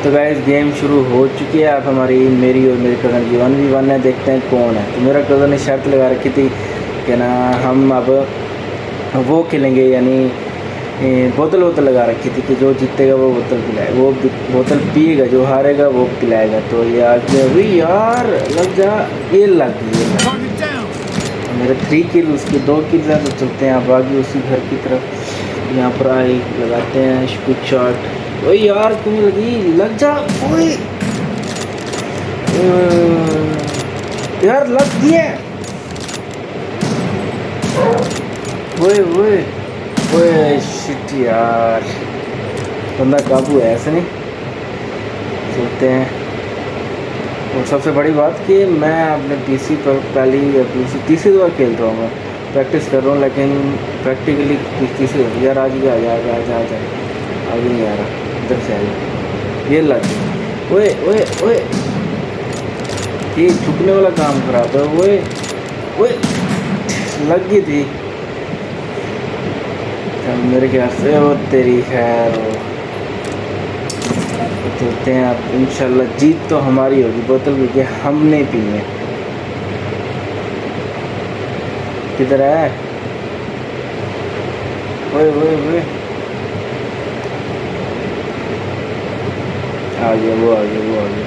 तो guys game शुरू हो चुकी है। अब हमारी मेरी और मेरे कज़न की 1v1 है। देखते हैं कौन है। तो मेरा कज़न ने शर्त लगा रखी थी कि ना हम अब वो खेलेंगे, यानी बोतल वोतल लगा रखी थी कि जो जीतेगा वो बोतल पिलाए, वो बोतल पिएगा, जो हारेगा वो पिलाएगा। तो ये आज अभी यार लग जा, ये लग गई मेरे 3 किल, उसके 2 किल है। तो चलते हैं अब आगे उसी घर की तरफ। यहाँ पर आई लगाते हैं स्पीड शॉट। ओए यार तुम्हें लगी, लग जा। ओए यार लग गया। ओए ओए ओए शिट यार, बंदा काबू है ऐसे नहीं। चलते हैं। और सबसे बड़ी बात कि मैं अपने पीसी पर पहली या तीसरी बार खेल रहा हूँ। मैं प्रैक्टिस कर रहा हूँ, लेकिन प्रैक्टिकली तीसरी यार आज भी आ जाएगा, आ आगे नहीं आ रहा, इधर से आएगा। ये लग गया। ओए ओए ओए, ये झुकने वाला काम खराब है। ओए ओए लग गई थी मेरे ख्याल से। वो तेरी खैर हो। चलते हैं अब, इंशाल्लाह जीत तो हमारी होगी। बोतल भी के हमने पी है। किधर है? ओए ओए ओए, आ गया वो, आ गया वो, आ गया।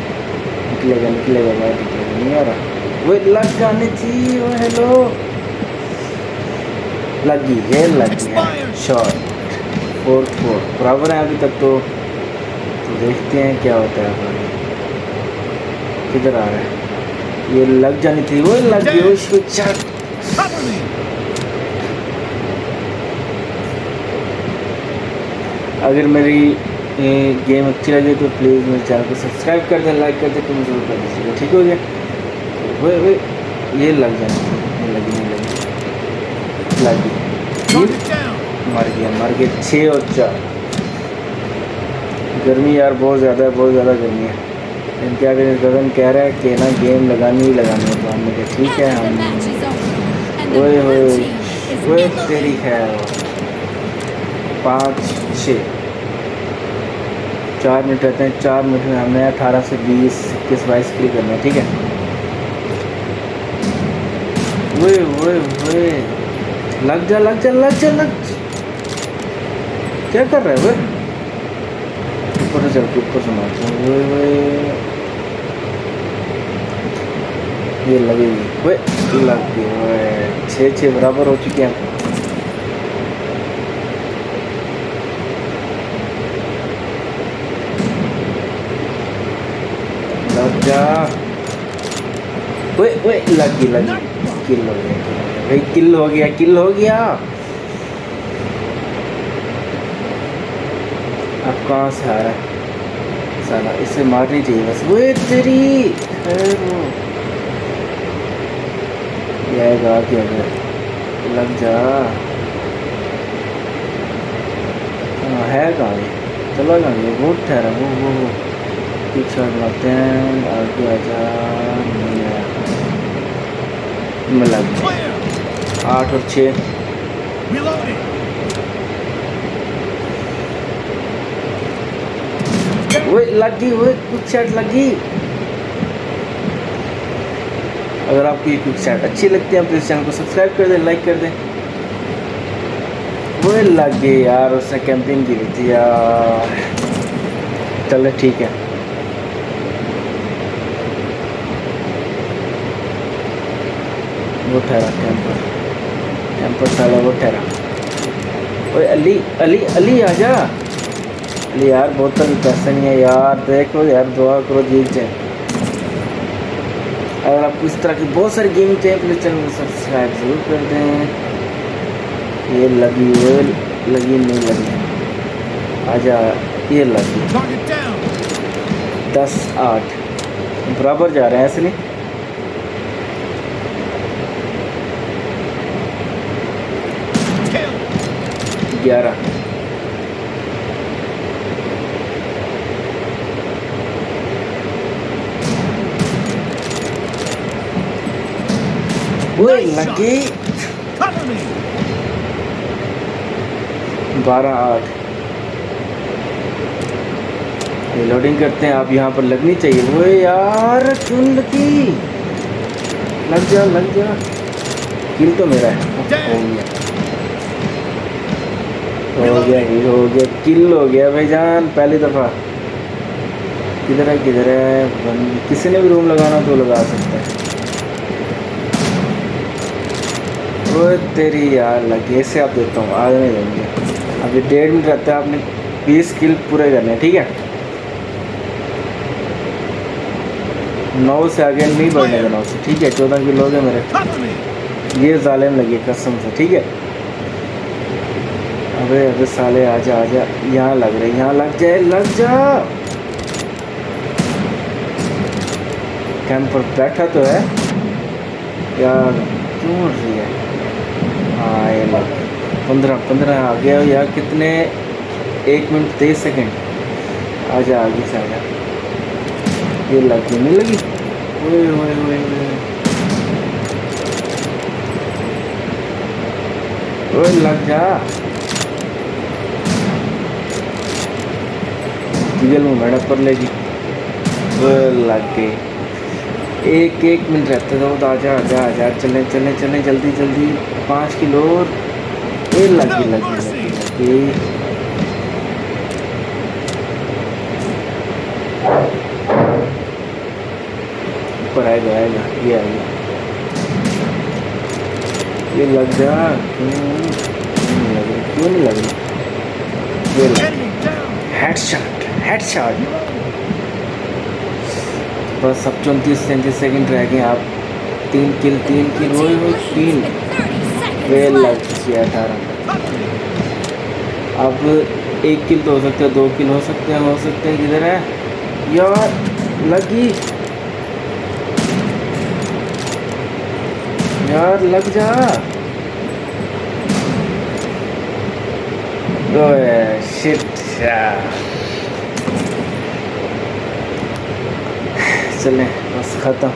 निकलेगा निकलेगा भाई, निकलेगा, नहीं आ रहा। वो लग जानी थी। वो हेलो, लगी है, लगी है। शॉट 4-4 बराबर है अभी तक। तो देखते हैं क्या होता है आगे। किधर आ रहा है? ये लग जानी थी। वो लग गई। उसको चट। अगर मेरी गेम अच्छी लगे तो प्लीज़ मेरे चैनल को सब्सक्राइब कर दें, लाइक कर दें, कमेंट जरूर कर दीजिएगा। ठीक हो गया? वो ये लग जानी थी। ये लगी, नहीं लगी, लगी। मर गया 6 और 4। गर्मी यार बहुत ज़्यादा है, बहुत ज़्यादा गर्मी है। इनके आगे गगन कह रहा है कि ना गेम लगानी ही लगानी है। तो हमने कहा ठीक है हम। ओए ओए तेरी खैर। 5-6 4 मिनट रहते हैं। 4 मिनट में हमने 18 से 20, 21, 22 किल करना है। ठीक है। ओए ओए ओए, लग जा लग जा लग जा लग। क्या कर रहा है वो? ऊपर से चल के ऊपर से मारता हूँ। ओए ये लगेगी। ओए लग गई। 6-6 बराबर हो चुके हैं। लग जा। ओए ओए लगी लगी। किल हो गया भाई, किल हो गया, किल हो गया। अब कहाँ से आ रहा है साला? इसे मारनी चाहिए बस। वो तेरी खैर हो। आएगा आगे, लग जा। हाँ है कहाँ ये? चला कहाँ ये? बहुत ठहरा। वो पीछे लगाते हैं। आगे आजा। नहीं आया। मैं लग गया। 8 और 6। वो लगी, वो कुछ शॉट लगी। अगर आपको ये कुछ शॉट अच्छी लगती है तो इस चैनल को सब्सक्राइब कर दें, लाइक कर दें। वो लग गई यार, उसने कैंपिंग की हुई थी यार। चलो ठीक है। वो ठहरा कैंपर, कैंपर साला वो ठहरा। ओए अली अली अली आजा। अली यार बोतल पैसे नहीं है यार, देखो यार, दुआ करो जीत जाए। अगर आपको इस तरह की बहुत सारी गेम चाहिए प्लीज़ चैनल को सब्सक्राइब जरूर कर दें। ये लगी, वो लगी, नहीं लगी, आजा। ये लगी। 10-8 बराबर जा रहे हैं ऐसे नहीं। ग्यारह। वो लगी। 12-8 लोडिंग करते हैं। आप यहाँ पर लगनी चाहिए। वो यार क्यों लगी? लग जा लग जा। किल तो मेरा है। हो गया ही हो गया। किल हो गया भाईजान पहली दफ़ा। किधर है? किसी ने भी रूम लगाना तो लगा सकता है। वो तेरी यार लगे से आप देता हूँ। आज नहीं देंगे। अभी 1.5 मिनट रहता है। आपने 20 किल पूरे करने हैं, ठीक है? 9 से आगे नहीं बढ़ने का। 9 से ठीक है। 14 किलो हो गए मेरे। ये जालिम लगी कसम से, ठीक है? अबे साले आजा आजा। यहाँ लग रहे, यहाँ लग जाए, लग जा। कैंप पर बैठा तो है यार, क्यों उड़ रही है? हाँ ये लग 15 आ गया यार। कितने? 1 मिनट 23 सेकेंड। आजा आगे से आजा। ये लगी नहीं लगी? ओए लग जा। डीजल में मैडम पर लेगी। वो लग गई। 1 मिनट रहते तो आजा आजा आजा। चले चले चले जल्दी जल्दी। 5 किलो और। ये लगी। ऊपर आएगा ये आएगा। ये लग जा। क्यों नहीं लग रही? ये लग। हेडशॉट। बस अब 34-37 सेकंड रह गए। आप 3 किल। वो 3 वे लग गया 18। अब 1 किल तो हो सकता है, 2 किल हो सकते हैं। किधर है यार? लगी यार, लग जा। ओए शिट यार। चले बस खत्म।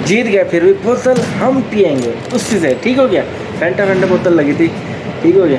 जीत गया। फिर भी बोतल हम पिएंगे उससे से। ठीक हो गया? फैंटा बोतल लगी थी। ठीक हो गया।